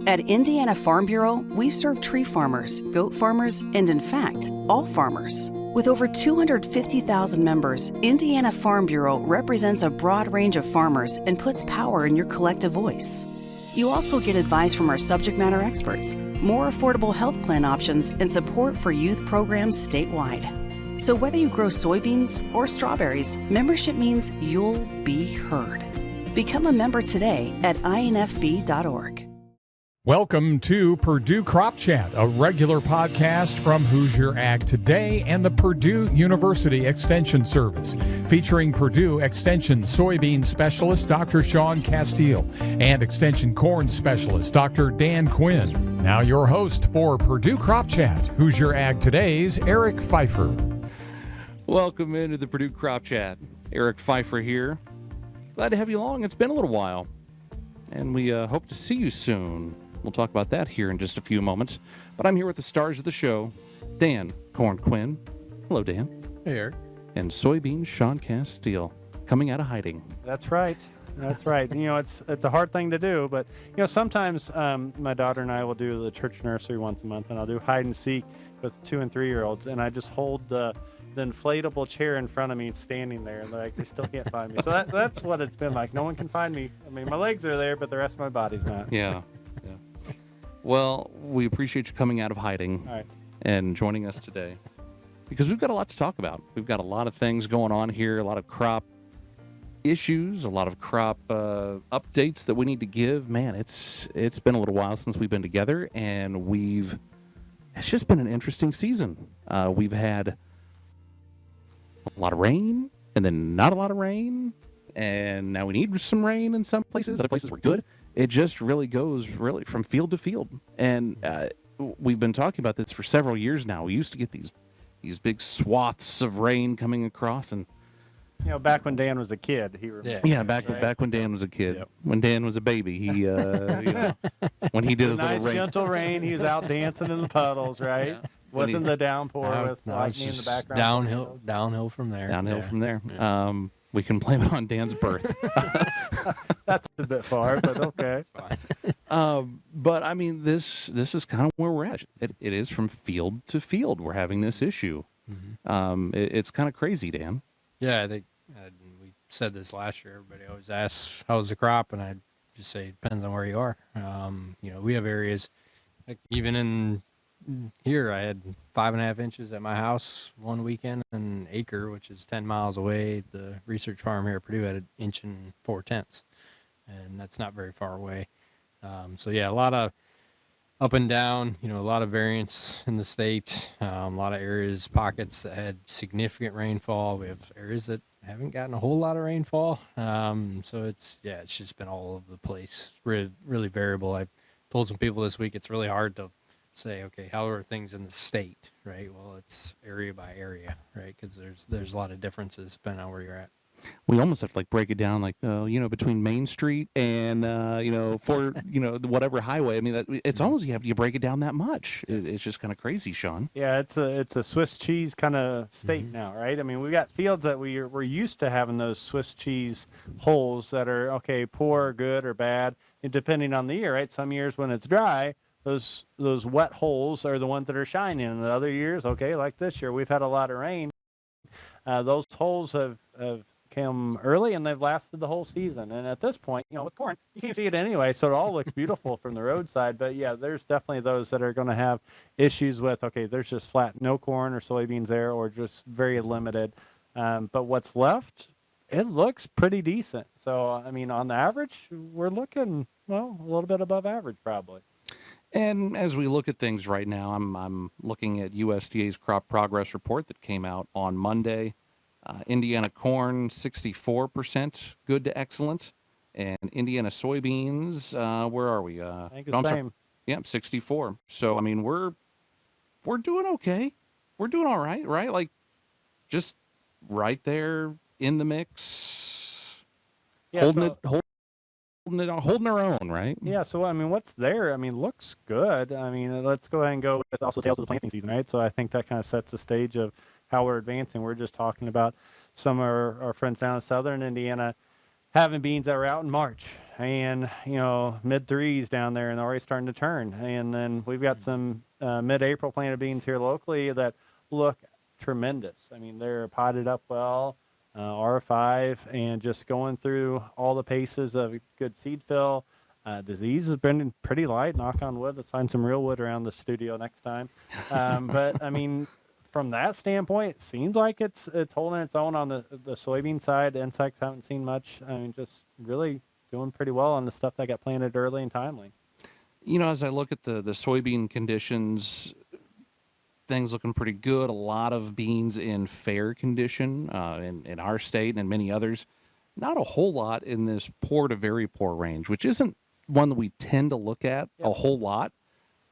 At Indiana Farm Bureau, we serve tree farmers, goat farmers, and in fact, all farmers. With over 250,000 members, Indiana Farm Bureau represents a broad range of farmers and puts power in your collective voice. You also get advice from our subject matter experts, more affordable health plan options, and support for youth programs statewide. So whether you grow soybeans or strawberries, membership means you'll be heard. Become a member today at infb.org. Welcome to Purdue Crop Chat, a regular podcast from Hoosier Ag Today and the Purdue University Extension Service, featuring Purdue Extension soybean specialist Dr. Shaun Casteel and Extension corn specialist Dr. Dan Quinn. Now your host for Purdue Crop Chat, Hoosier Ag Today's Eric Pfeiffer. Welcome into the Purdue Crop Chat. Eric Pfeiffer here. Glad to have you along. It's been a little while, and we hope to see you soon. We'll talk about that here in just a few moments. But I'm here with the stars of the show, Dan Corn Quinn. Hello, Dan. Hey, Eric. And Soybean Shaun Casteel, coming out of hiding. That's right. That's right. You know, it's a hard thing to do, but you know, sometimes my daughter and I will do the church nursery once a month, and I'll do hide and seek with 2- and 3-year-olds, and I just hold the inflatable chair in front of me standing there, and they still can't find me. So that's what it's been like. No one can find me. I mean, my legs are there, but the rest of my body's not. Yeah. Well, we appreciate you coming out of hiding and joining us today, because we've got a lot to talk about. We've got a lot of things going on here, a lot of crop issues, a lot of crop updates that we need to give. Man, it's been a little while since we've been together, and it's just been an interesting season. We've had a lot of rain, and then not a lot of rain, and now we need some rain in some places. Other places were good. It just really goes from field to field. And we've been talking about this for several years now. We used to get these big swaths of rain coming across. And you know, back when Dan was a kid, he remembers. Yeah, back when Dan was a kid. Yep. When Dan was a baby, he when he did his nice little rain. Gentle rain, he was out dancing in the puddles, right? Yeah. Wasn't the downpour with lightning in the background. Downhill from there. From there. Yeah. We can blame it on Dan's birth. That's a bit far, but okay. It's fine. But I mean, this is kind of where we're at. It is from field to field. We're having this issue. Mm-hmm. It's kind of crazy, Dan. Yeah, I think we said this last year. Everybody always asks, how's the crop? And I just say, it depends on where you are. You know, we have areas, like even in here, I had 5.5 inches at my house one weekend, and an acre, which is 10 miles away. The research farm here at Purdue had 1 4/10 inches, and that's not very far away. So yeah, a lot of up and down, you know, a lot of variance in the state, a lot of areas, pockets that had significant rainfall. We have areas that haven't gotten a whole lot of rainfall. So it's just been all over the place, really variable. I told some people this week, it's really hard to say, okay, how are things in the state, right? Well, it's area by area, right? Because there's a lot of differences depending on where you're at. We almost have to like break it down, like between Main Street and whatever highway. I mean, it's almost you break it down that much. It's just kind of crazy, Shaun. Yeah, it's a Swiss cheese kind of state now, right? I mean, we got fields that we're used to having those Swiss cheese holes that are okay, poor, good, or bad, and depending on the year, right? Some years when it's dry, those wet holes are the ones that are shining. And the other years, okay, like this year, we've had a lot of rain. Those holes have come early, and they've lasted the whole season. And at this point, you know, with corn, you can't see it anyway, so it all looks beautiful from the roadside. But yeah, there's definitely those that are going to have issues with, okay, there's just flat no corn or soybeans there, or just very limited. But what's left, it looks pretty decent. So, I mean, on the average, we're looking, well, a little bit above average probably. And as we look at things right now, I'm looking at USDA's crop progress report that came out on Monday. Indiana corn, 64% good to excellent. And Indiana soybeans, where are we? I think it's the same. Yep, 64. So, I mean, we're doing okay. We're doing all right, right? Like, just right there in the mix. Yeah, holding our own, right? Yeah, so, I mean, what's there? I mean, looks good. I mean, let's go ahead and go with also tails of the planting season, right? So I think that kind of sets the stage of how we're advancing. We're just talking about some of our friends down in southern Indiana having beans that were out in March. and mid threes down there, and they're already starting to turn. And then we've got some mid-April planted beans here locally that look tremendous. I mean, they're potted up well, R5, and just going through all the paces of good seed fill. Disease has been pretty light, knock on wood. Let's find some real wood around the studio next time. But I mean, from that standpoint, it seems like it's holding its own on the soybean side. The insects haven't seen much. I mean, just really doing pretty well on the stuff that got planted early and timely. As I look at the soybean conditions, things looking pretty good. A lot of beans in fair condition in our state and in many others. Not a whole lot in this poor to very poor range, which isn't one that we tend to look at a whole lot.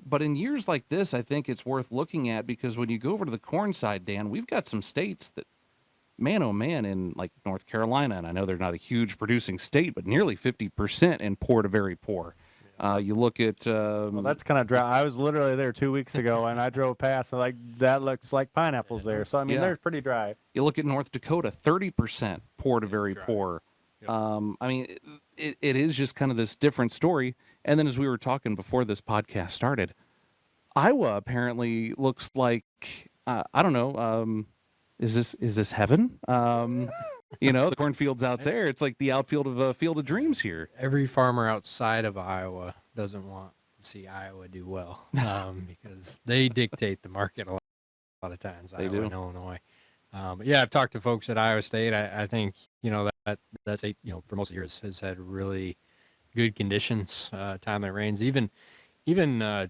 But in years like this, I think it's worth looking at, because when you go over to the corn side, Dan, we've got some states that, man, oh man, in like North Carolina, and I know they're not a huge producing state, but nearly 50% in poor to very poor. You look at... well, that's kind of dry. I was literally there 2 weeks ago, and I drove past, and that looks like pineapples there. So, I mean, they're pretty dry. You look at North Dakota, 30% poor to very poor. Yep. I mean, it is just kind of this different story. And then as we were talking before this podcast started, Iowa apparently looks like, I don't know, is this heaven? The cornfields out there, it's like the outfield of a Field of Dreams here. Every farmer outside of Iowa doesn't want to see Iowa do well because they dictate the market a lot of times, they Iowa do. And Illinois. But yeah, I've talked to folks at Iowa State. I think, that's for most of the years has had really good conditions, timely rains. Even I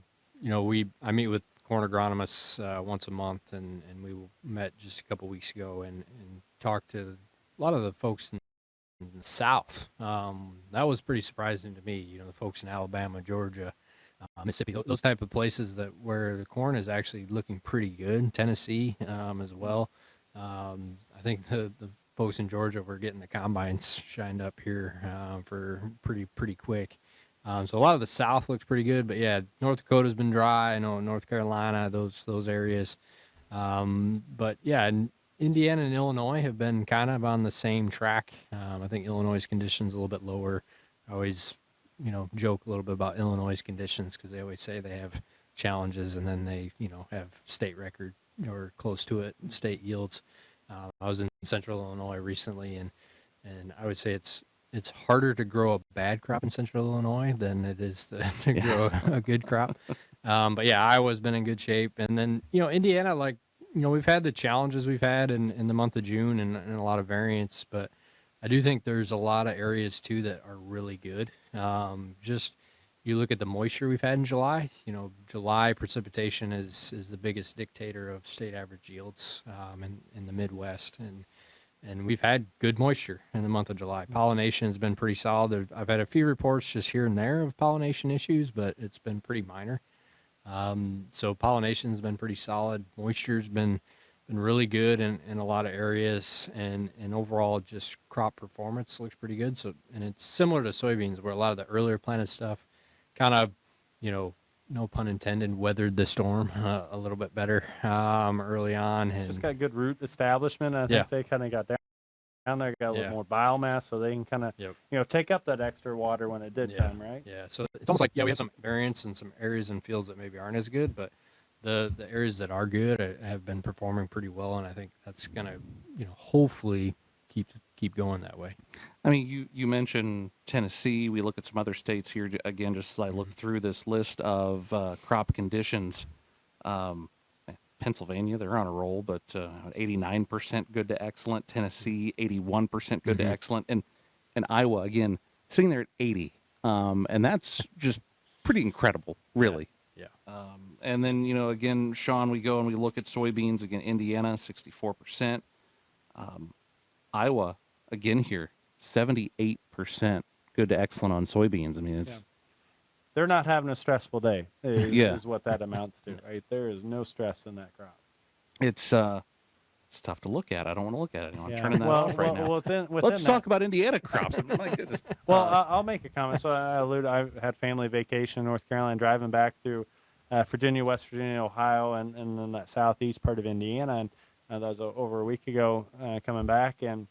meet with corn agronomists once a month, and we met just a couple weeks ago and talked to a lot of the folks in the South. That was pretty surprising to me. The folks in Alabama, Georgia, Mississippi, those type of places where the corn is actually looking pretty good. Tennessee as well. I think the folks in Georgia were getting the combines shined up here for pretty quick. So a lot of the South looks pretty good, but yeah, North Dakota's been dry. I know North Carolina, those areas. But yeah, and Indiana and Illinois have been kind of on the same track. I think Illinois' conditions a little bit lower. I always, joke a little bit about Illinois' conditions because they always say they have challenges, and then they, have state record or close to it state yields. I was in Central Illinois recently, and I would say it's harder to grow a bad crop in Central Illinois than it is to grow a good crop. But yeah, Iowa's been in good shape, and then Indiana, we've had the challenges we've had in the month of June and a lot of variance, but I do think there's a lot of areas too that are really good. Just you look at the moisture we've had in July. July precipitation is the biggest dictator of state average yields in the Midwest, and we've had good moisture in the month of July. Pollination has been pretty solid. I've had a few reports just here and there of pollination issues, but it's been pretty minor. So pollination's been pretty solid. Moisture's been really good in a lot of areas, and overall just crop performance looks pretty good. So, and it's similar to soybeans, where a lot of the earlier planted stuff kind of, no pun intended, weathered the storm a little bit better early on. And just got good root establishment. I think they kind of got down there, got a little more biomass, so they can kind of, take up that extra water when it did come, right? Yeah, so it's almost like, we have some variance in some areas and fields that maybe aren't as good, but the areas that are good have been performing pretty well, and I think that's going to, hopefully keep going that way. I mean, you mentioned Tennessee. We look at some other states here again, just as I look through this list of crop conditions. Pennsylvania, they're on a roll, but 89% good to excellent. Tennessee, 81% good to excellent, and Iowa again sitting there at 80, and that's just pretty incredible, really. Yeah. And then again, Shaun, we go and we look at soybeans again. Indiana, 64%. Iowa again here, 78% good to excellent on soybeans. I mean, it's they're not having a stressful day. Is what that amounts to, right? There is no stress in that crop. It's tough to look at. I don't want to look at it. I'm turning that off right now. Within Let's talk about Indiana crops. My goodness. Well, I'll make a comment. So I had family vacation in North Carolina, driving back through Virginia, West Virginia, Ohio, and then that southeast part of Indiana. And that was over a week ago coming back. And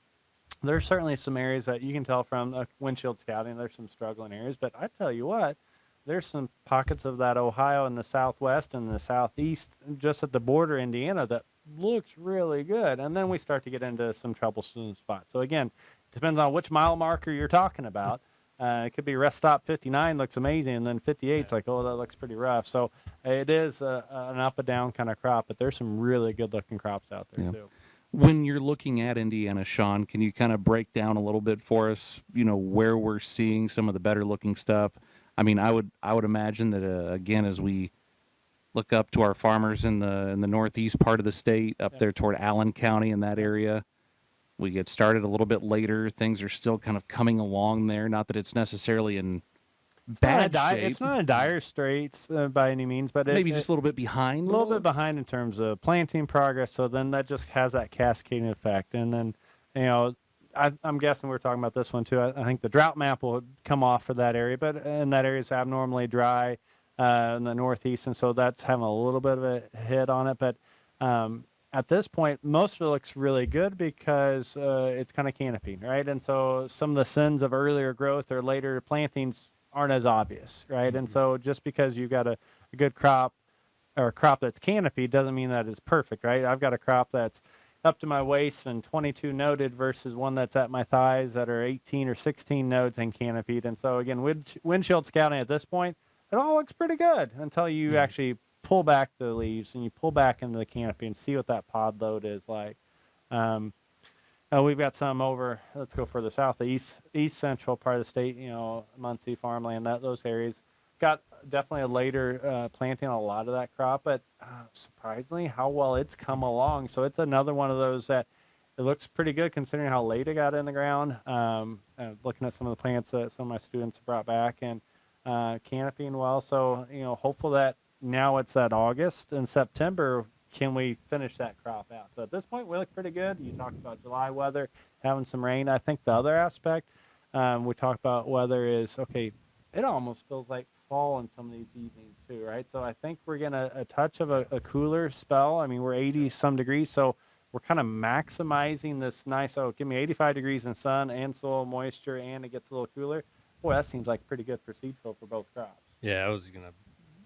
there's certainly some areas that you can tell from windshield scouting. There's some struggling areas, but I tell you what, there's some pockets of that Ohio in the southwest and the southeast, just at the border Indiana, that looks really good. And then we start to get into some troublesome spots. So again, depends on which mile marker you're talking about. It could be rest stop 59 looks amazing, and then 58 is like, oh, that looks pretty rough. So it is an up and down kind of crop, but there's some really good looking crops out there too. When you're looking at Indiana, Shaun, can you kind of break down a little bit for us, where we're seeing some of the better looking stuff? I mean, I would imagine that, again, as we look up to our farmers in the northeast part of the state, up there toward Allen County in that area, we get started a little bit later. Things are still kind of coming along there. Not that it's necessarily in bad shape. It's not in dire straits by any means, but maybe just a little bit behind. A little bit behind in terms of planting progress. So then that just has that cascading effect. And then, I'm guessing we're talking about this one too. I think the drought map will come off for that area, but and that area is abnormally dry in the northeast, and so that's having a little bit of a hit on it. But at this point, most of it looks really good because it's kind of canopying, right? And so some of the sins of earlier growth or later plantings aren't as obvious, right? And so just because you've got a good crop or a crop that's canopied doesn't mean that it's perfect, right? I've got a crop that's up to my waist and 22 noded versus one that's at my thighs that are 18 or 16 nodes and canopied. And so again, windshield scouting at this point, it all looks pretty good until you actually pull back the leaves and you pull back into the canopy and see what that pod load is like. We've got some over, let's go further south, the east central part of the state, Muncie, farmland, those areas. Got definitely a later planting on a lot of that crop, but surprisingly how well it's come along. So it's another one of those that it looks pretty good considering how late it got in the ground. Looking at some of the plants that some of my students brought back and canopying well. So, hopeful that now it's that August and September, can we finish that crop out? So at this point, we look pretty good. You talked about July weather, having some rain. I think the other aspect we talked about weather is, okay, it almost feels like fall in some of these evenings too, right? So I think we're getting a touch of a cooler spell. I mean, we're 80 some degrees, so we're kind of maximizing this nice, give me 85 degrees in sun and soil moisture, and it gets a little cooler. Boy, that seems like pretty good for seed fill for both crops. Yeah, I was going to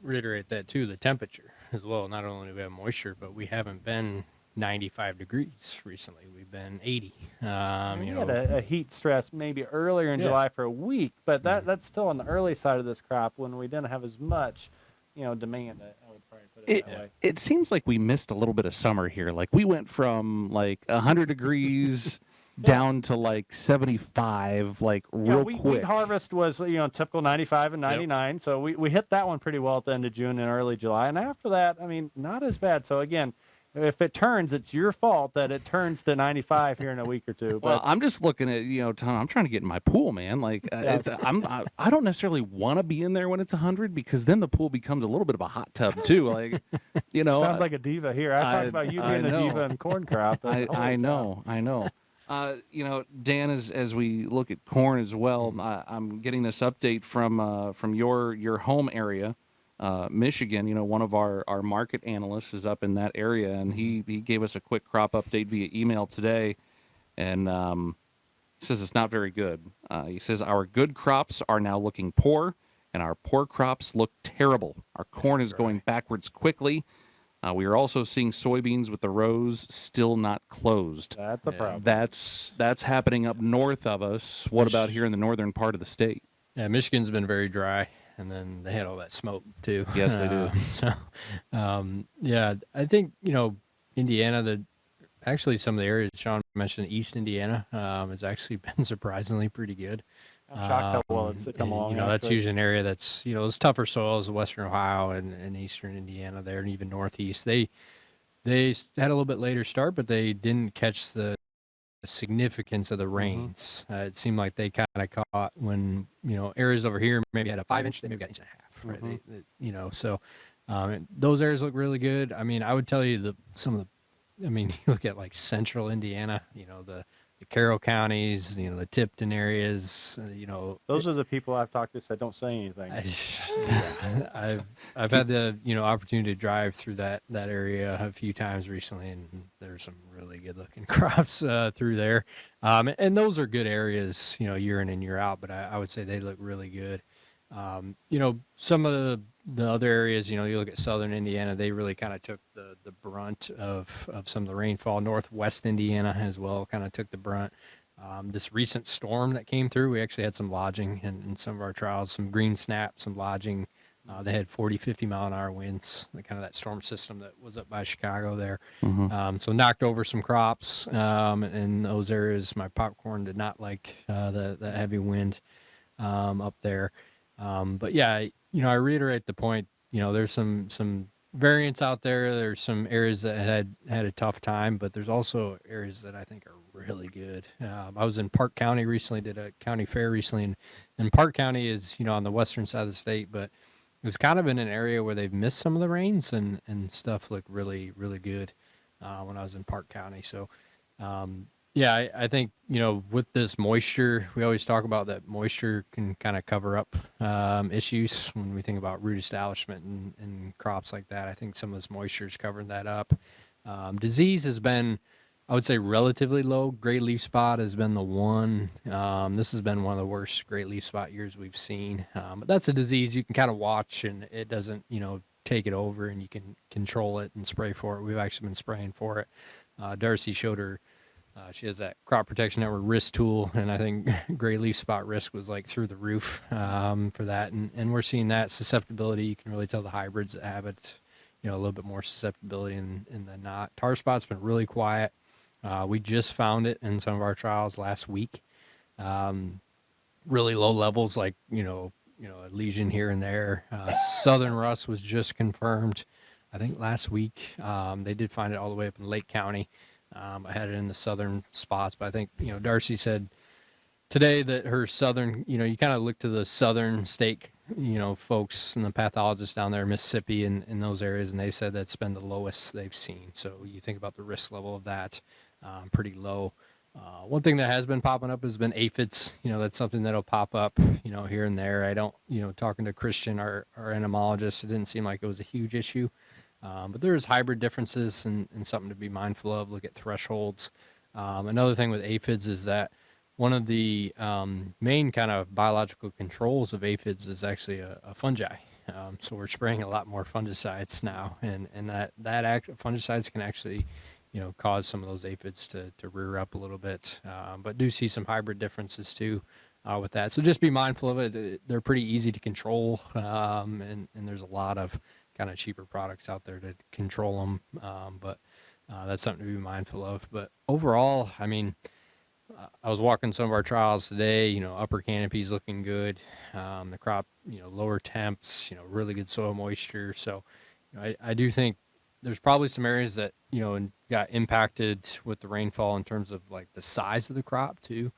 reiterate that too, the temperature as well. Not only do we have moisture, but we haven't been 95 degrees recently. We've been 80. We had a heat stress maybe earlier in July for a week, but that's still on the early side of this crop when we didn't have as much, demand. I would probably put it that way. It seems like we missed a little bit of summer here. Like we went from like 100 degrees down to like 75, like real quick. Wheat harvest was, typical 95 and 99. So we hit that one pretty well at the end of June and early July. And after that, I mean, not as bad. So again, if it turns, it's your fault that it turns to 95 here in a week or two. But well, I'm just looking at, Tom, I'm trying to get in my pool, man. Like I don't necessarily want to be in there when it's 100 because then the pool becomes a little bit of a hot tub too. Like, sounds like a diva here. I talked about you being a diva in corn crop. I know. Dan, as we look at corn as well, I'm getting this update from your home area, Michigan. One of our market analysts is up in that area, and he gave us a quick crop update via email today, and says it's not very good. He says our good crops are now looking poor, and our poor crops look terrible. Our corn is going backwards quickly. We are also seeing soybeans with the rows still not closed. That's a problem. That's happening up north of us. What about here in the northern part of the state? Yeah, Michigan's been very dry, and then they had all that smoke too. Yes, they do. I think Indiana. Actually some of the areas Shaun mentioned, East Indiana, has actually been surprisingly pretty good. I'm shocked how well it's come along. That's usually an area that's, it's tougher soils, Western Ohio and Eastern Indiana there, and even Northeast. They had a little bit later start, but they didn't catch the significance of the rains. It seemed like they kind of caught when, areas over here maybe had a 5-inch, they maybe got an 1.5 inch, right? So those areas look really good. I mean, I would tell you you look at like central Indiana, the Carroll counties, the Tipton areas, Those are the people I've talked to said don't say anything. I've had the opportunity to drive through that area a few times recently, and there's some really good looking crops through there, and those are good areas, year in and year out. But I would say they look really good. Some of the other areas, you look at southern Indiana, they really kind of took the brunt of some of the rainfall. Northwest Indiana as well kind of took the brunt. This recent storm that came through, we actually had some lodging in some of our trials, some green snap, some lodging. They had 40, 50 mile an hour winds, kind of that storm system that was up by Chicago there. So knocked over some crops in those areas. My popcorn did not like the heavy wind up there. But yeah, I reiterate the point, there's some variance out there. There's some areas that had a tough time, but there's also areas that I think are really good. I was in Park County recently, did a county fair recently, and Park County is, on the western side of the state, but it was kind of in an area where they've missed some of the rains and stuff looked really, really good when I was in Park County. So, yeah, I think, with this moisture, we always talk about that moisture can kind of cover up issues when we think about root establishment and crops like that. I think some of this moisture is covering that up. Disease has been, I would say, relatively low. Gray leaf spot has been the one. This has been one of the worst gray leaf spot years we've seen. But that's a disease you can kind of watch, and it doesn't, take it over, and you can control it and spray for it. We've actually been spraying for it. Darcy showed her. She has that crop protection network risk tool, and I think gray leaf spot risk was like through the roof for that. And we're seeing that susceptibility. You can really tell the hybrids that have it, a little bit more susceptibility in the not. Tar spot's been really quiet. We just found it in some of our trials last week. Really low levels, like, a lesion here and there. Southern rust was just confirmed, I think, last week. They did find it all the way up in Lake County. I had it in the southern spots, but I think, Darcy said today that her southern, you kind of look to the southern state, folks and the pathologists down there in Mississippi and in those areas, and they said that's been the lowest they've seen. So you think about the risk level of that, pretty low. One thing that has been popping up has been aphids. That's something that'll pop up, here and there. I don't, talking to Christian, our entomologist, it didn't seem like it was a huge issue. But there's hybrid differences and something to be mindful of. Look at thresholds. Another thing with aphids is that one of the main kind of biological controls of aphids is actually a fungi. So we're spraying a lot more fungicides now, and fungicides can actually, cause some of those aphids to rear up a little bit. But do see some hybrid differences too with that. So just be mindful of it. They're pretty easy to control, and there's a lot of kind of cheaper products out there to control them. But that's something to be mindful of. But overall, I mean, I was walking some of our trials today, upper canopy's looking good. The crop, lower temps, really good soil moisture. So I do think there's probably some areas that, got impacted with the rainfall in terms of like the size of the crop too.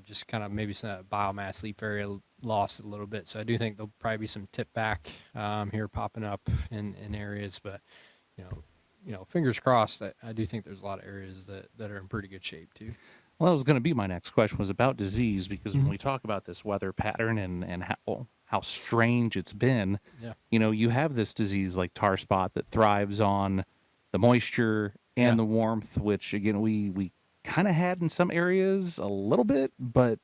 Just kind of maybe some biomass leaf area lost a little bit. So I do think there'll probably be some tip back here popping up in areas, but fingers crossed that I do think there's a lot of areas that are in pretty good shape too. Well, that was going to be my next question, was about disease, because when we talk about this weather pattern and how strange it's been, you have this disease like tar spot that thrives on the moisture and the warmth, which again we kind of had in some areas a little bit, but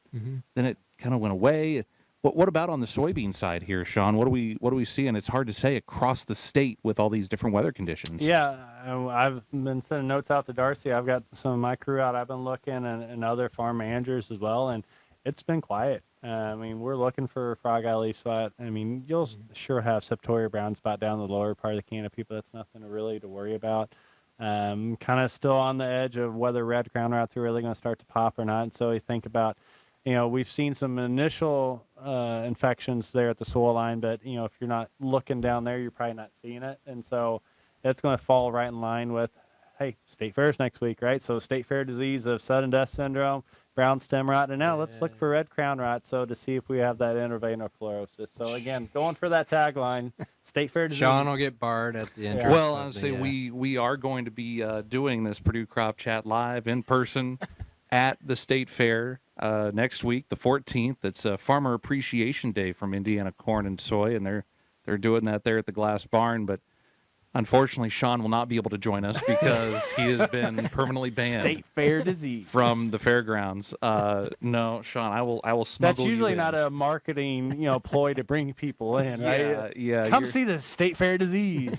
then it kind of went away. What about on the soybean side here, Shaun? What do we see? And it's hard to say across the state with all these different weather conditions. Yeah, I've been sending notes out to Darcy. I've got some of my crew out. I've been looking, and other farm managers as well, and it's been quiet. I mean, we're looking for frog eye leaf spot. I mean, you'll sure have Septoria brown spot down the lower part of the canopy, but that's nothing really to worry about. Kind of still on the edge of whether red crown rots are really going to start to pop or not. And so we think about, we've seen some initial infections there at the soil line, but, if you're not looking down there, you're probably not seeing it. And so it's going to fall right in line with, hey, state fair's next week, right? So state fair disease of sudden death syndrome, brown stem rot, and now let's look for red crown rot, so to see if we have that intraveinofluorosis. So again, going for that tagline, state fair disease. Shaun will get barred at the entrance. Well, I would say we are going to be doing this Purdue Crop Chat live in person at the State Fair next week, the 14th. It's a Farmer Appreciation Day from Indiana Corn and Soy, and they're doing that there at the Glass Barn. But unfortunately, Shaun will not be able to join us because he has been permanently banned. State Fair disease From the fairgrounds. No, Shaun, I will smuggle. That's usually you not a marketing ploy to bring people in, right? Yeah. Come see the State Fair disease.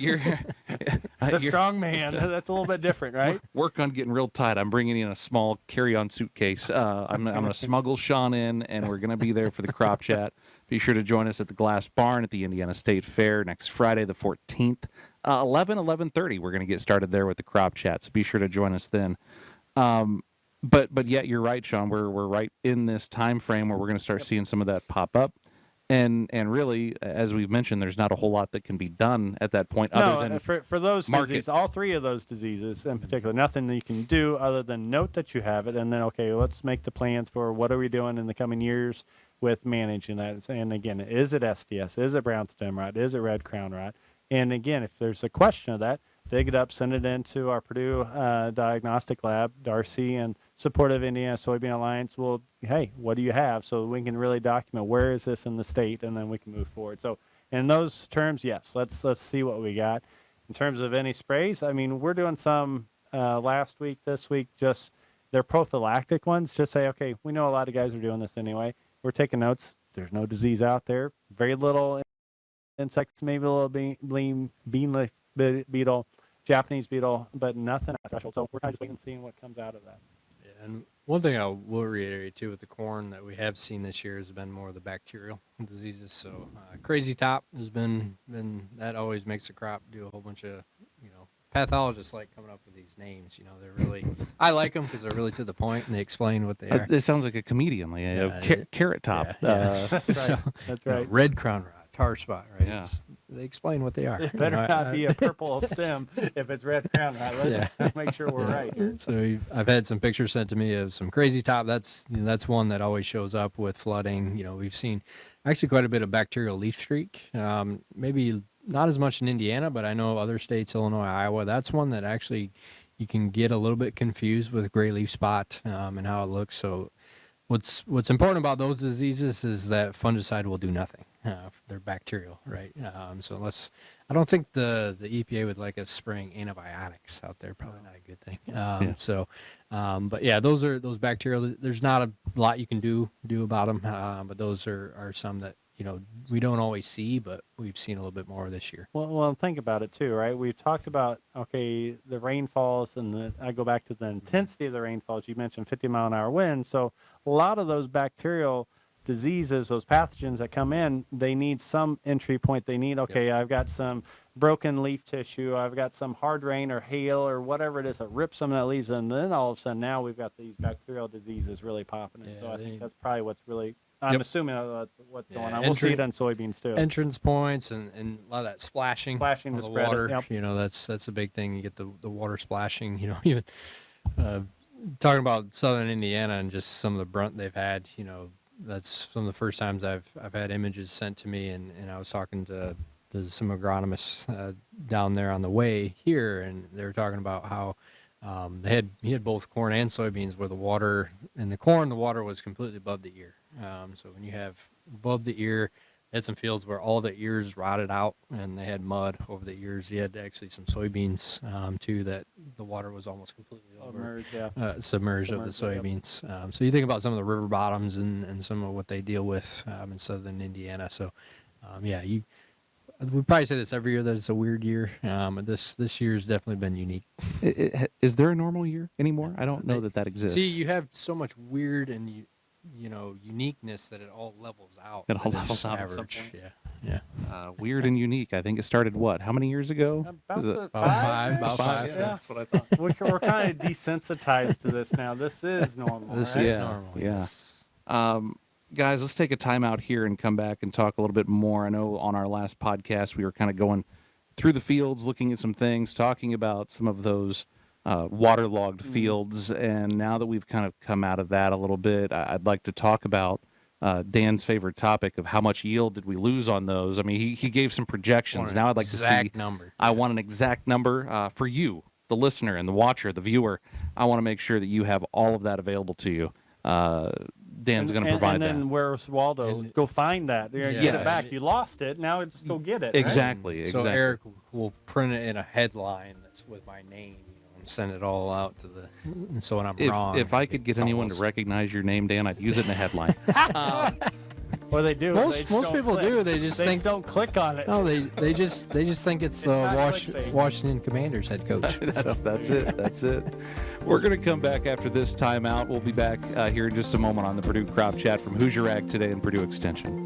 The strong man. That's a little bit different, right? Work on getting real tight. I'm bringing in a small carry-on suitcase. I'm going to smuggle Shaun in, and we're going to be there for the crop chat. Be sure to join us at the Glass Barn at the Indiana State Fair next Friday, the 14th. 11:30. We're going to get started there with the crop chat, so be sure to join us then. But yet you're right, Shaun. We're right in this time frame where we're going to start seeing some of that pop up. And really, as we've mentioned, there's not a whole lot that can be done at that point other than for those market. diseases, all three of those diseases in particular, nothing that you can do other than note that you have it, and then, okay, let's make the plans for what are we doing in the coming years with managing that. And again, is it STS? Is it brown stem rot? Is it red crown rot? And again, if there's a question of that, dig it up, send it into our Purdue Diagnostic Lab, Darcy, and supportive Indiana Soybean Alliance. Well, hey, what do you have? So we can really document where is this in the state, and then we can move forward. So in those terms, yes, let's see what we got. In terms of any sprays, I mean, we're doing some last week, this week, just they're prophylactic ones. Just say, okay, we know a lot of guys are doing this anyway. We're taking notes. There's no disease out there. Very little insects, maybe a little bean leaf beetle, Japanese beetle, but nothing at threshold. So we're kind of just waiting and seeing what comes out of that. Yeah, and one thing I will reiterate too with the corn that we have seen this year has been more of the bacterial diseases. So crazy top has been that always makes the crop do a whole bunch of pathologists like coming up with these names. They're really I like them because they're really to the point and they explain what they are. It sounds like a comedian, carrot top. Yeah. That's right. Red crown rot, tar spot, right? Yeah. They explain what they are. It better not be a purple stem if it's red crown rot. Let's make sure we're right here. So I've had some pictures sent to me of some crazy top. That's one that always shows up with flooding. We've seen actually quite a bit of bacterial leaf streak. Maybe not as much in Indiana, but I know other states, Illinois, Iowa, that's one that actually you can get a little bit confused with gray leaf spot and how it looks. So what's important about those diseases is that fungicide will do nothing. They're bacterial, right? So I don't think the EPA would like us spraying antibiotics out there. Probably not a good thing. But yeah, those bacterial. There's not a lot you can do about them, but those are some that we don't always see, but we've seen a little bit more this year. Well, think about it too, right? We've talked about the rainfalls, and I go back to the intensity of the rainfalls. You mentioned 50-mile-an-hour winds, so a lot of those bacterial diseases, those pathogens that come in, they need some entry point. They need, I've got some broken leaf tissue, I've got some hard rain or hail or whatever it is that rips some of that leaves, and then all of a sudden now we've got these bacterial diseases really popping in. So I think that's probably what's really, I'm assuming what's going on. We'll see it on soybeans too. Entrance points and a lot of that splashing to the spread water. It. That's a big thing. You get the water splashing. Even talking about southern Indiana and just some of the brunt they've had. That's some of the first times I've had images sent to me, and I was talking to some agronomists down there on the way here, and they were talking about how he had both corn and soybeans where the water in the corn, the water was completely above the ear. So when you have above the ear, they had some fields where all the ears rotted out and they had mud over the ears. He had actually some soybeans too that the water was almost completely submerged of the soybeans. So you think about some of the river bottoms and some of what they deal with in southern Indiana. So we probably say this every year that it's a weird year. This year's definitely been unique. Is there a normal year anymore? I don't know that exists. See, you have so much weird and uniqueness that it all levels out. It all levels out average. At some point. Yeah. Weird and unique. I think it started how many years ago? About five. Yeah, that's what I thought. We're kind of desensitized to this now. This is normal. This right? is normal. Yeah. Yes. Guys, let's take a time out here and come back and talk a little bit more. I know on our last podcast we were kind of going through the fields, looking at some things, talking about some of those waterlogged fields. And now that we've kind of come out of that a little bit, I'd like to talk about Dan's favorite topic of how much yield did we lose on those. I mean, he gave some projections. Now I'd like to see number. I want an exact number for you. the listener and the watcher, the viewer, I want to make sure that you have all of that available to you. Dan's going to provide that. And then where's Waldo? Go find that. Get it back. You lost it. Now just go get it. Exactly. Right? So Eric will print it in a headline that's with my name, and send it all out to the. So when I'm wrong, if I could get anyone to recognize your name, Dan, I'd use it in a headline. Or they do. Most people click. do. They just they think don't click on it. No, they just think it's the Washington Commanders head coach. That's it. We're going to come back after this timeout. We'll be back here in just a moment on the Purdue Crop Chat from Hoosier Ag Today and Purdue Extension.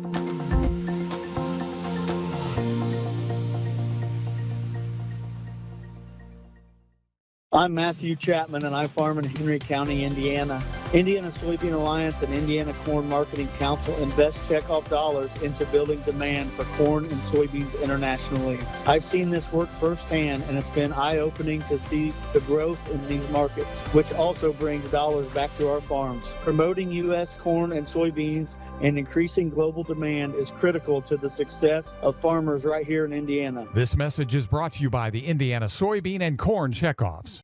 I'm Matthew Chapman, and I farm in Henry County, Indiana. Indiana Soybean Alliance and Indiana Corn Marketing Council invest checkoff dollars into building demand for corn and soybeans internationally. I've seen this work firsthand, and it's been eye-opening to see the growth in these markets, which also brings dollars back to our farms. Promoting U.S. corn and soybeans and increasing global demand is critical to the success of farmers right here in Indiana. This message is brought to you by the Indiana Soybean and Corn Checkoffs.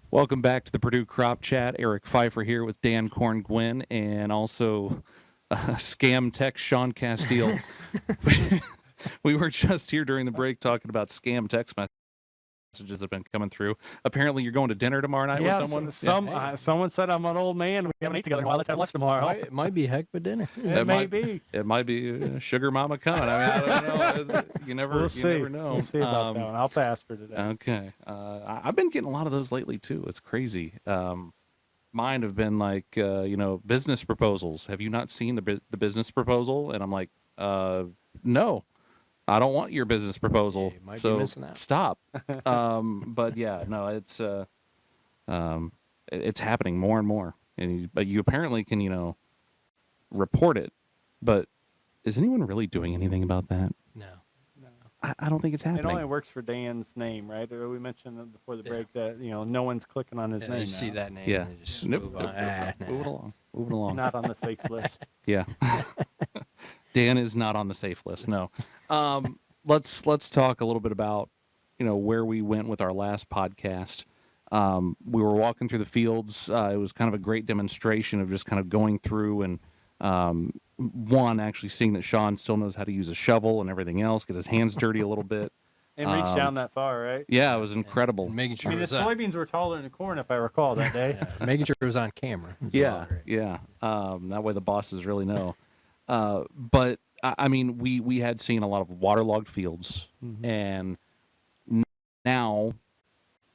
Welcome back to the Purdue Crop Chat. Eric Pfeiffer here with Dan Quinn and also scam tech Shaun Casteel. We were just here during the break talking about scam text messages that have been coming through. Apparently, you're going to dinner tomorrow night with someone. Someone said I'm an old man. We haven't eaten together in a while. Let's have lunch tomorrow. It might be heck of a dinner. It might be. It might be sugar mama coming. I mean, I don't know. You never know. We'll see about that one. I'll pass for today. Okay. I've been getting a lot of those lately too. It's crazy. Mine have been like, business proposals. Have you not seen the business proposal? And I'm like, no. I don't want your business proposal, so stop. But yeah, no, it's happening more and more, but you apparently can, report it. But is anyone really doing anything about that? No. I don't think it's happening. It only works for Dan's name, right? We mentioned before the break that no one's clicking on his name. You see that name? Yeah. Just Nope. move on. Move it along. He's not on the safe list. Yeah. Dan is not on the safe list. No. Let's talk a little bit about, where we went with our last podcast. We were walking through the fields. It was kind of a great demonstration of just kind of going through and, actually seeing that Shaun still knows how to use a shovel and everything else, get his hands dirty a little bit. And reach down that far, right? Yeah, it was incredible. And making sure the soybeans were taller than the corn, if I recall, that day. Making sure it was on camera. Yeah. That way the bosses really know. But I mean, we had seen a lot of waterlogged fields, and now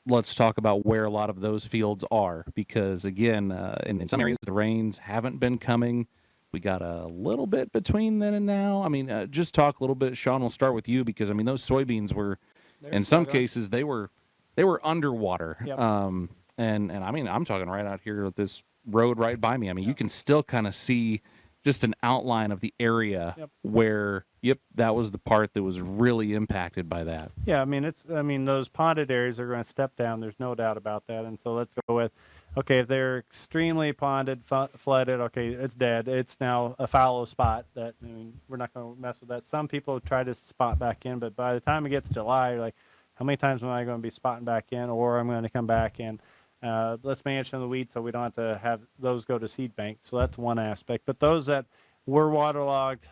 let's talk about where a lot of those fields are, because again, in some areas the rains haven't been coming. We got a little bit between then and now. I mean, just talk a little bit. Shaun, we'll start with you, because I mean those soybeans were, in some cases, they were underwater. Yep. And I mean, I'm talking right out here with this road right by me. I mean, you can still kind of see just an outline of the area where, that was the part that was really impacted by that. Yeah, I mean, those ponded areas are going to step down. There's no doubt about that. And so let's go with, okay, if they're extremely ponded, flooded, okay, it's dead. It's now a fallow spot that, we're not going to mess with that. Some people try to spot back in, but by the time it gets July, you're like, how many times am I going to be spotting back in, or I'm going to come back in? Let's manage some of the weeds so we don't have to have those go to seed bank. So that's one aspect. But those that were waterlogged,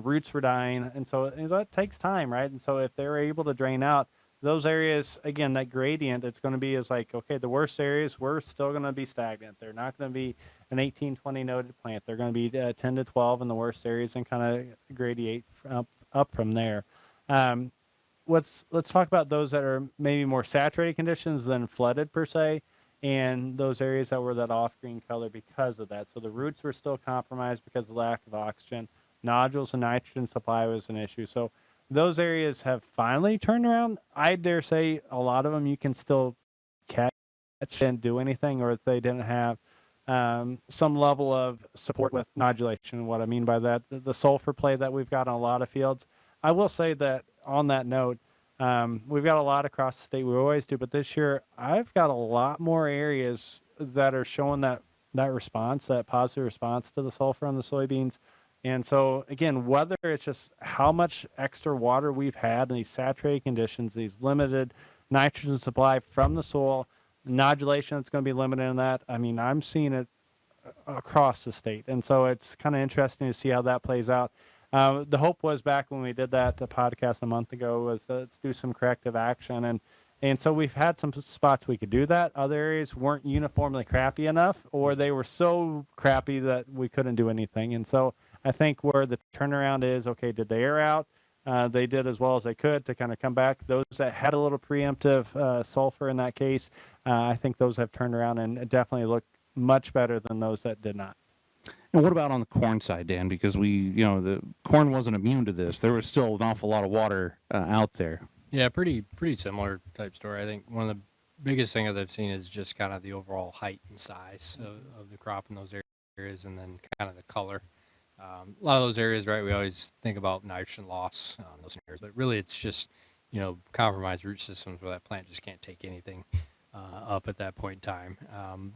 roots were dying, and so that takes time, right? And so if they're able to drain out those areas, again, that gradient, it's going to be okay, the worst areas, we're still going to be stagnant. They're not going to be an 18, 20 noded plant. They're going to be 10 to 12 in the worst areas and kind of gradiate up from there. Let's talk about those that are maybe more saturated conditions than flooded per se, and those areas that were that off-green color because of that. So the roots were still compromised because of the lack of oxygen. Nodules and nitrogen supply was an issue. So those areas have finally turned around. I dare say a lot of them you can still catch and do anything, or if they didn't have some level of support with nodulation. What I mean by that, the sulfur play that we've got on a lot of fields. I will say that on that note, we've got a lot across the state. We always do, but this year I've got a lot more areas that are showing that response, that positive response to the sulfur on the soybeans. And so, again, whether it's just how much extra water we've had in these saturated conditions, these limited nitrogen supply from the soil, nodulation that's going to be limited in that. I mean, I'm seeing it across the state. And so it's kind of interesting to see how that plays out. The hope was back when we did that podcast a month ago was to do some corrective action. And so we've had some spots we could do that. Other areas weren't uniformly crappy enough, or they were so crappy that we couldn't do anything. And so I think where the turnaround is, okay, did they air out? They did as well as they could to kind of come back. Those that had a little preemptive sulfur in that case, I think those have turned around and definitely look much better than those that did not. And what about on the corn side, Dan? Because the corn wasn't immune to this. There was still an awful lot of water out there. Yeah, pretty similar type story. I think one of the biggest things I've seen is just kind of the overall height and size of the crop in those areas, and then kind of the color. A lot of those areas, right, we always think about nitrogen loss on those areas, but really it's just, compromised root systems where that plant just can't take anything up at that point in time.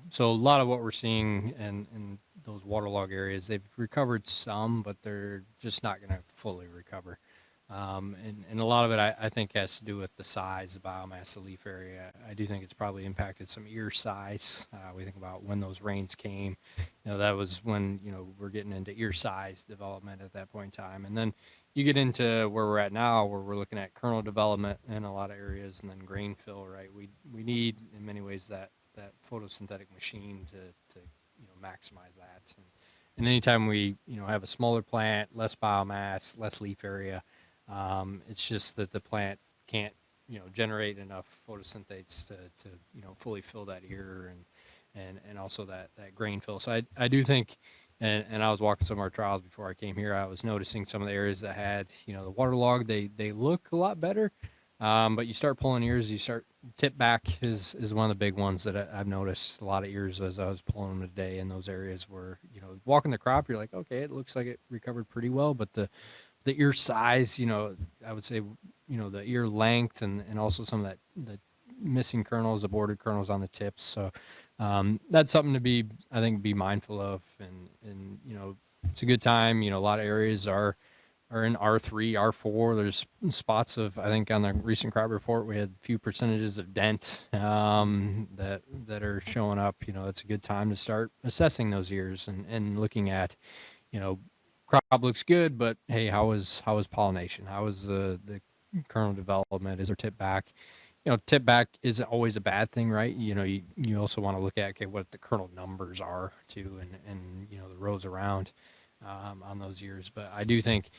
So a lot of what we're seeing in those waterlogged areas, they've recovered some, but they're just not going to fully recover. And a lot of it, I think, has to do with the size, the biomass, the leaf area. I do think it's probably impacted some ear size. We think about when those rains came. That was when, we're getting into ear size development at that point in time. And then you get into where we're at now, where we're looking at kernel development in a lot of areas, and then grain fill, right? We need, in many ways, that photosynthetic machine to maximize that. And anytime we, have a smaller plant, less biomass, less leaf area, it's just that the plant can't, generate enough photosynthesis to fully fill that ear and also that grain fill. So I do think, and I was walking some of our trials before I came here, I was noticing some of the areas that had, the waterlog, they look a lot better. But you start pulling ears, you start tip back is one of the big ones that I've noticed. A lot of ears as I was pulling them today in those areas where, walking the crop, you're like, okay, it looks like it recovered pretty well, but the ear size, I would say, the ear length and also some of the missing kernels, aborted kernels on the tips. So that's something to be mindful of. And it's a good time. A lot of areas are in R3, R4. There's spots of, I think on the recent crop report, we had a few percentages of dent that are showing up. It's a good time to start assessing those ears and looking at, crop looks good, but hey, how is pollination? How is the kernel development? Is there tip back? Tip back isn't always a bad thing, right? You also want to look at, okay, what the kernel numbers are too, and the rows around on those ears. But I do think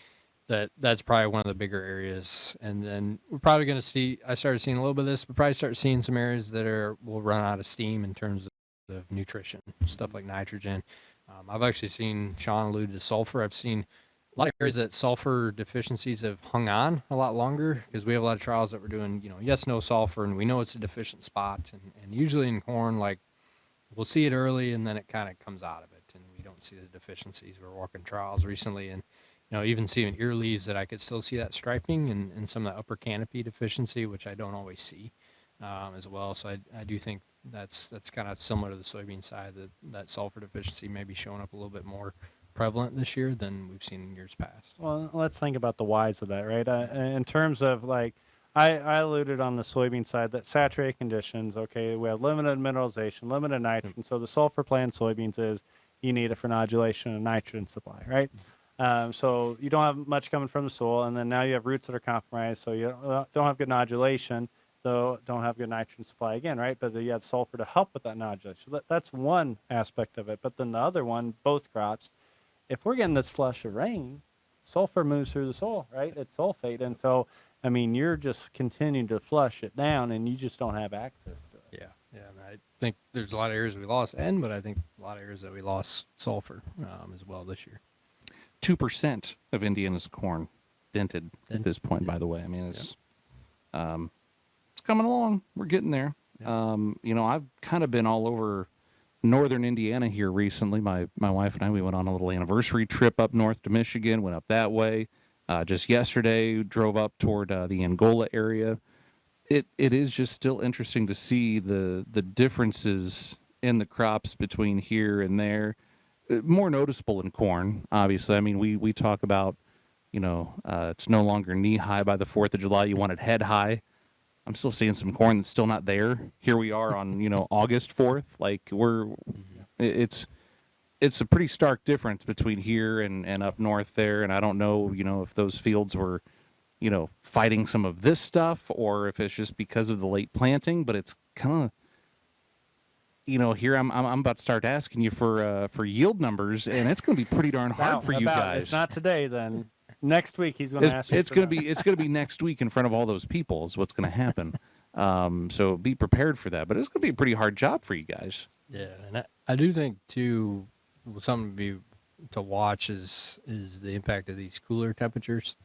that's probably one of the bigger areas. And then we're probably going to see, I started seeing a little bit of this, we'll probably start seeing some areas that will run out of steam in terms of nutrition, stuff like nitrogen. I've actually seen Shaun allude to sulfur. I've seen a lot of areas that sulfur deficiencies have hung on a lot longer because we have a lot of trials that we're doing, yes, no sulfur, and we know it's a deficient spot. And usually in corn, like, we'll see it early and then it kind of comes out of it and we don't see the deficiencies. We're walking trials recently and, even seeing ear leaves that I could still see that striping and some of the upper canopy deficiency, which I don't always see as well. So I do think that's kind of similar to the soybean side, that sulfur deficiency may be showing up a little bit more prevalent this year than we've seen in years past. Well, let's think about the whys of that, right? In terms of, like, I alluded on the soybean side that saturated conditions, okay, we have limited mineralization, limited nitrogen. So the sulfur play in soybeans is you need it for nodulation and nitrogen supply, right? So you don't have much coming from the soil, and then now you have roots that are compromised, so you don't have good nodulation, so don't have good nitrogen supply again, right? But you have sulfur to help with that nodulation. So that's one aspect of it. But then the other one, both crops, if we're getting this flush of rain, sulfur moves through the soil, right? It's sulfate, and so, I mean, you're just continuing to flush it down, and you just don't have access to it. Yeah. And I think there's a lot of areas we lost N, but I think a lot of areas that we lost sulfur as well this year. 2% of Indiana's corn dented at this point, by the way. I mean, it's coming along. We're getting there. Yeah. I've kind of been all over northern Indiana here recently. My wife and I, we went on a little anniversary trip up north to Michigan, went up that way. Just yesterday, drove up toward the Angola area. It is just still interesting to see the differences in the crops between here and there. more noticeable in corn, obviously. I mean, we talk about, it's no longer knee high by the 4th of July. You want it head high. I'm still seeing some corn that's still not there. Here we are on, August 4th. Like it's a pretty stark difference between here and up north there. And I don't know, if those fields were, fighting some of this stuff or if it's just because of the late planting, but it's kind of, here I'm about to start asking you for yield numbers, and it's going to be pretty darn hard for you guys. It's not today, then next week he's going to ask you. It's going to be next week in front of all those people is what's going to happen. So be prepared for that. But it's going to be a pretty hard job for you guys. Yeah, and I do think too, something to watch is the impact of these cooler temperatures.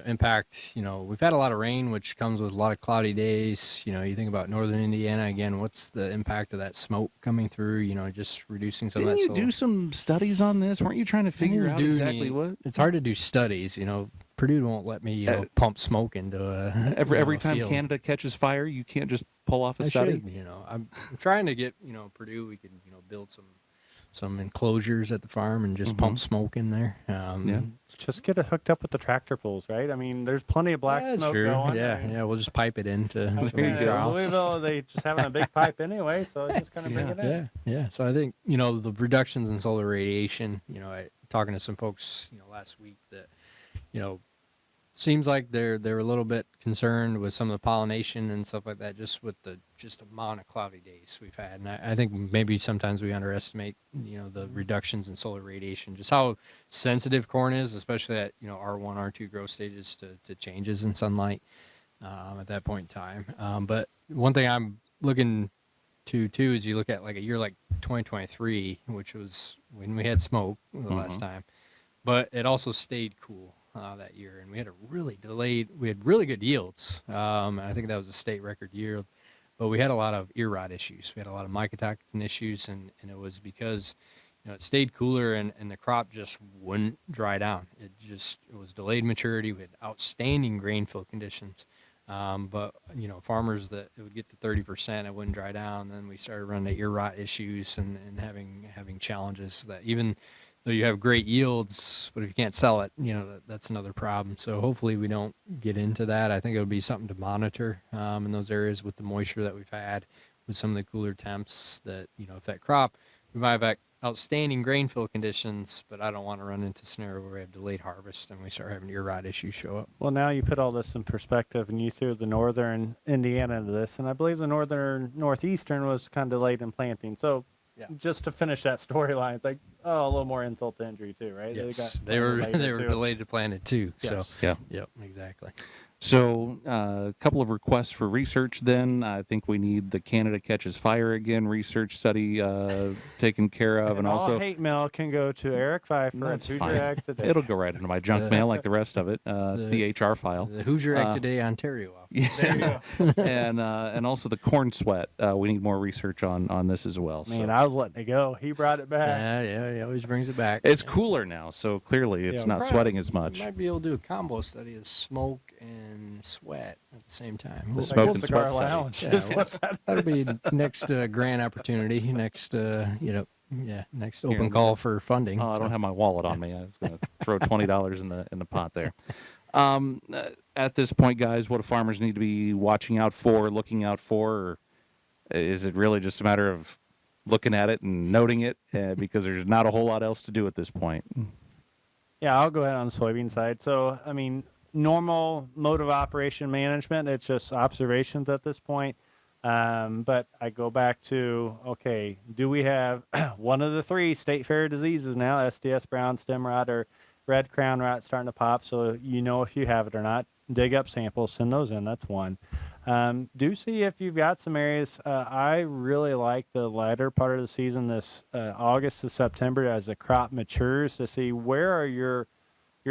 Impact, we've had a lot of rain, which comes with a lot of cloudy days. You think about northern Indiana, again, what's the impact of that smoke coming through, just reducing some of that. Didn't you do some studies on this? Weren't you trying to figure out exactly what? It's hard to do studies, Purdue won't let me, pump smoke into a every time field. Canada catches fire, you can't just pull off a study? I'm trying to get, Purdue, we could, build some enclosures at the farm and just pump smoke in there. Just get it hooked up with the tractor pulls, right? I mean, there's plenty of black smoke going. Yeah, we'll just pipe it into Louisville, they just having a big pipe anyway, so just kind of bring it in. Yeah. So I think, the reductions in solar radiation, talking to some folks, last week that, seems like they're a little bit concerned with some of the pollination and stuff like that, just with the amount of cloudy days we've had. And I think maybe sometimes we underestimate, the reductions in solar radiation, just how sensitive corn is, especially at, R1, R2 growth stages to changes in sunlight at that point in time. But one thing I'm looking to too is you look at like a year like 2023, which was when we had smoke the last time, but it also stayed cool that year, and we had really good yields. I think that was a state record year, but we had a lot of ear rot issues. We had a lot of mycotoxin issues, and it was because it stayed cooler and the crop just wouldn't dry down. It was delayed maturity. We had outstanding grain fill conditions, but farmers that it would get to 30%, it wouldn't dry down. Then we started running ear rot issues and having challenges that even though you have great yields, but if you can't sell it, that's another problem. So hopefully we don't get into that. I think it'll be something to monitor in those areas with the moisture that we've had, with some of the cooler temps that, if that crop, we might have outstanding grain fill conditions, but I don't want to run into a scenario where we have delayed harvest and we start having ear rot issues show up. Well, now you put all this in perspective and you threw the northern Indiana into this, and I believe the northeastern was kind of delayed in planting. So just to finish that storyline, it's like, a little more insult to injury too, right? Yes, they were delayed to plant it too. Yes. So yep, exactly. So a couple of requests for research then. I think we need the Canada Catches Fire Again research study taken care of. And also all hate mail can go to Eric Pfeiffer at Hoosier Ag Today. It'll go right into my junk mail like the rest of it. It's the HR file. The Hoosier Ag Today Ontario office. Yeah. There you go. and also the corn sweat. We need more research on this as well. Man, I was letting it go. He brought it back. Yeah, he always brings it back. It's cooler now, so clearly it's not sweating as much. You might be able to do a combo study of smoke and sweat at the same time. The smoke and sweat lounge. study. That'll be next grant opportunity. Next, next open call for funding. I don't have my wallet on me. I was going to throw $20 in the pot there. At this point, guys, what do farmers need to be watching out for, looking out for, or is it really just a matter of looking at it and noting it because there's not a whole lot else to do at this point? Yeah, I'll go ahead on the soybean side. So, I mean, normal mode of operation management, it's just observations at this point. But I go back to, okay, do we have one of the three state fair diseases now, SDS, brown stem rot, or red crown rot starting to pop? So if you have it or not. Dig up samples, send those in. That's one. Do see if you've got some areas. I really like the latter part of the season, this August to September, as the crop matures, to see where are your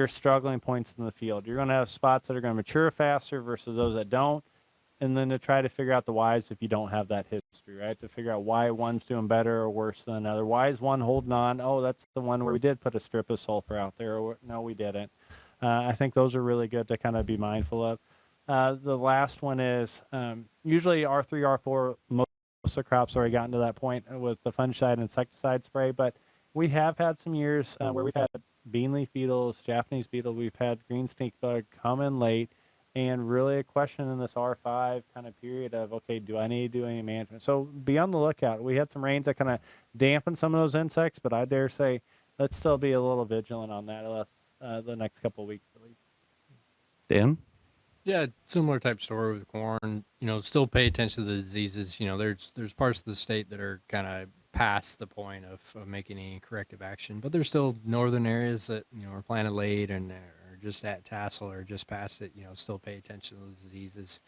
struggling points in the field. You're going to have spots that are going to mature faster versus those that don't, and then to try to figure out the whys if you don't have that history, right? To figure out why one's doing better or worse than another. Why is one holding on? Oh, that's the one where we did put a strip of sulfur out there. Or, no, we didn't. I think those are really good to kind of be mindful of. The last one is usually R3, R4, most of the crops already gotten to that point with the fungicide and insecticide spray, but We have had some years where we've had bean leaf beetles, Japanese beetle. We've had green stink bug come in late, and really a question in this R5 kind of period of, okay, do I need to do any management? So be on the lookout. We had some rains that kind of dampened some of those insects, but I dare say let's still be a little vigilant on that the next couple of weeks at least. Dan? Yeah, similar type story with corn. Still pay attention to the diseases. There's parts of the state that are kind of past the point of making any corrective action, but there's still northern areas that are planted late and are just at tassel or just past it. Still pay attention to those diseases.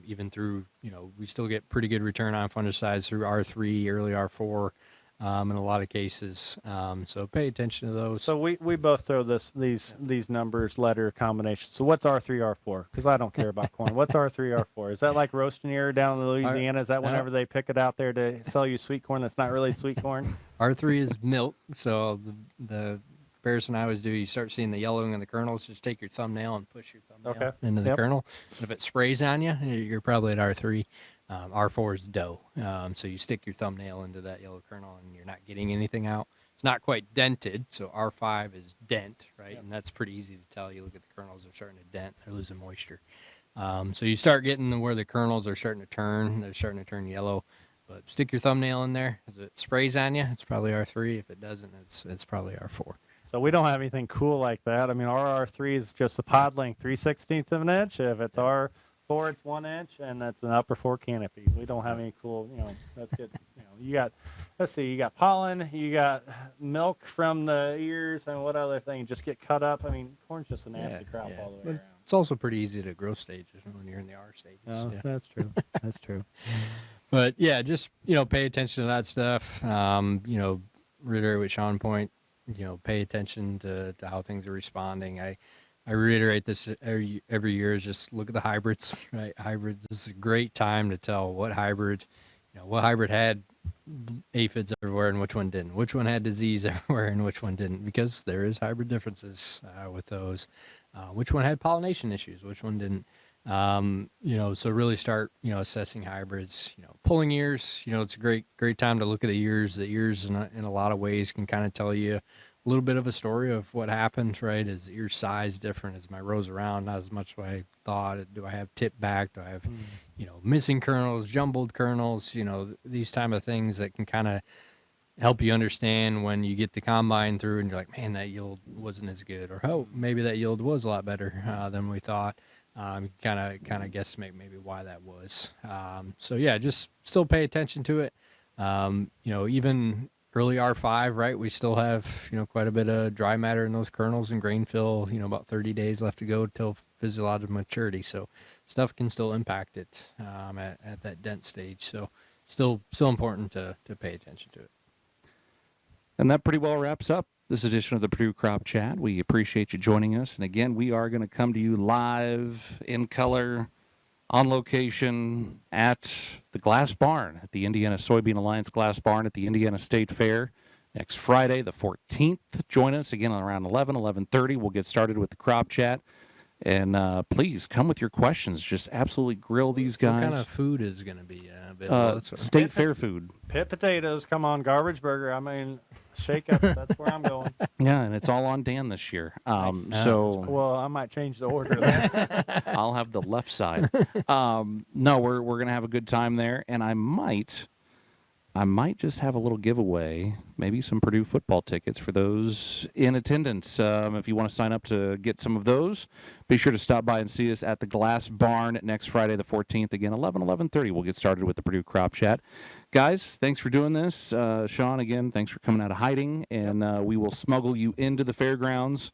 Even through we still get pretty good return on fungicides through R3, early R4. In a lot of cases, so pay attention to those. So we both throw these numbers letter combinations. So what's R3 R4? Because I don't care about corn. What's R3 R4? Is that like roasting ear down in Louisiana? Is that whenever they pick it out there to sell you sweet corn that's not really sweet corn? R3 is milk. So the comparison I always do, you start seeing the yellowing in the kernels, just take your thumbnail and push your thumbnail into the kernel. And if it sprays on you, you're probably at R3. R4 is dough. So you stick your thumbnail into that yellow kernel and you're not getting anything out. It's not quite dented, so R5 is dent, right? Yep. And that's pretty easy to tell. You look at the kernels, they're starting to dent, they're losing moisture. So you start getting where the kernels are starting to turn, they're starting to turn yellow. But stick your thumbnail in there. If it sprays on you, it's probably R3. If it doesn't, it's probably R4. So we don't have anything cool like that. I mean, our R3 is just a pod length, 3/16 of an inch. If it's R4, it's 1 inch, and that's an upper 4 canopy. We don't have any cool, that's good. You got, you got pollen, you got milk from the ears, and what other thing just get cut up. I mean, corn's just a nasty crop all the way around. It's also pretty easy to grow stages when you're in the R stages. Oh, yeah. That's true. That's true. But yeah, just, pay attention to that stuff. Reiterate what Shaun point, pay attention to how things are responding. I reiterate this every year is just look at the hybrids, right? Hybrids, this is a great time to tell what hybrid had aphids everywhere and which one didn't, which one had disease everywhere and which one didn't, because there is hybrid differences with those. Which one had pollination issues, which one didn't. So really start, assessing hybrids, pulling ears, it's a great time to look at the ears. The ears in a lot of ways can kind of tell you a little bit of a story of what happened, right? Is ear size different? Is my rows around not as much as I thought? Do I have tip back? Do I have, missing kernels, jumbled kernels, these type of things that can kind of help you understand when you get the combine through and you're like, man, that yield wasn't as good, or oh, maybe that yield was a lot better than we thought. Kind of guesstimate maybe why that was. So yeah, just still pay attention to it. Even early R5, right? We still have, quite a bit of dry matter in those kernels and grain fill, about 30 days left to go till physiological maturity. So stuff can still impact it at that dent stage. So still important to pay attention to it. And that pretty well wraps up this edition of the Purdue Crop Chat. We appreciate you joining us. And again, we are going to come to you live, in color, on location at the Glass Barn, at the Indiana Soybean Alliance Glass Barn at the Indiana State Fair next Friday, the 14th. Join us again around 11:30. We'll get started with the Crop Chat. And please come with your questions. Just absolutely grill these guys. What kind of food is going to be available? State fair food. Pit potatoes, come on, garbage burger. I mean, shake up. That's where I'm going. Yeah, and it's all on Dan this year. Well, I might change the order then. I'll have the left side. No, we're going to have a good time there, and I might just have a little giveaway, maybe some Purdue football tickets for those in attendance. If you want to sign up to get some of those, be sure to stop by and see us at the Glass Barn next Friday, the 14th. Again, 11:30. We'll get started with the Purdue Crop Chat. Guys, thanks for doing this. Shaun, again, thanks for coming out of hiding, and we will smuggle you into the fairgrounds.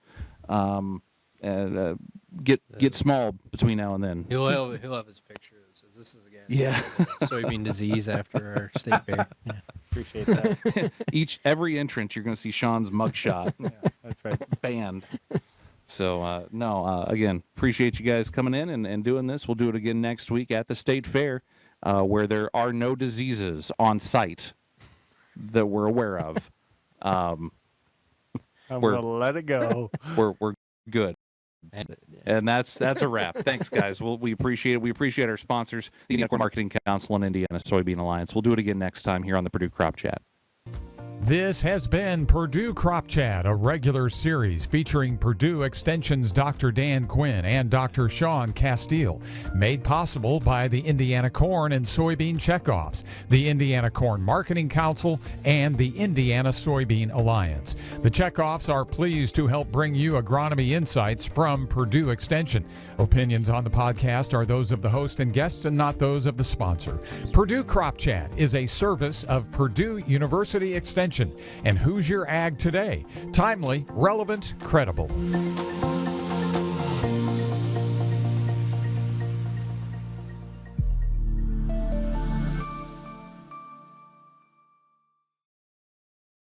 Get small between now and then. He'll have his picture. This is again. Yeah. Soybean disease after our state fair. Yeah. Appreciate that. Every entrance, you're going to see Shaun's mugshot. Yeah, that's right. Banned. So, again, appreciate you guys coming in and doing this. We'll do it again next week at the State Fair, where there are no diseases on site that we're aware of. I'm going to let it go. We're good. And that's a wrap. Thanks, guys. We appreciate it. We appreciate our sponsors, the Indiana Marketing Council and Indiana Soybean Alliance. We'll do it again next time here on the Purdue Crop Chat. This has been Purdue Crop Chat, a regular series featuring Purdue Extension's Dr. Dan Quinn and Dr. Shaun Casteel, made possible by the Indiana Corn and Soybean Checkoffs, the Indiana Corn Marketing Council, and the Indiana Soybean Alliance. The Checkoffs are pleased to help bring you agronomy insights from Purdue Extension. Opinions on the podcast are those of the host and guests and not those of the sponsor. Purdue Crop Chat is a service of Purdue University Extension and Hoosier Ag Today. Timely, relevant, credible.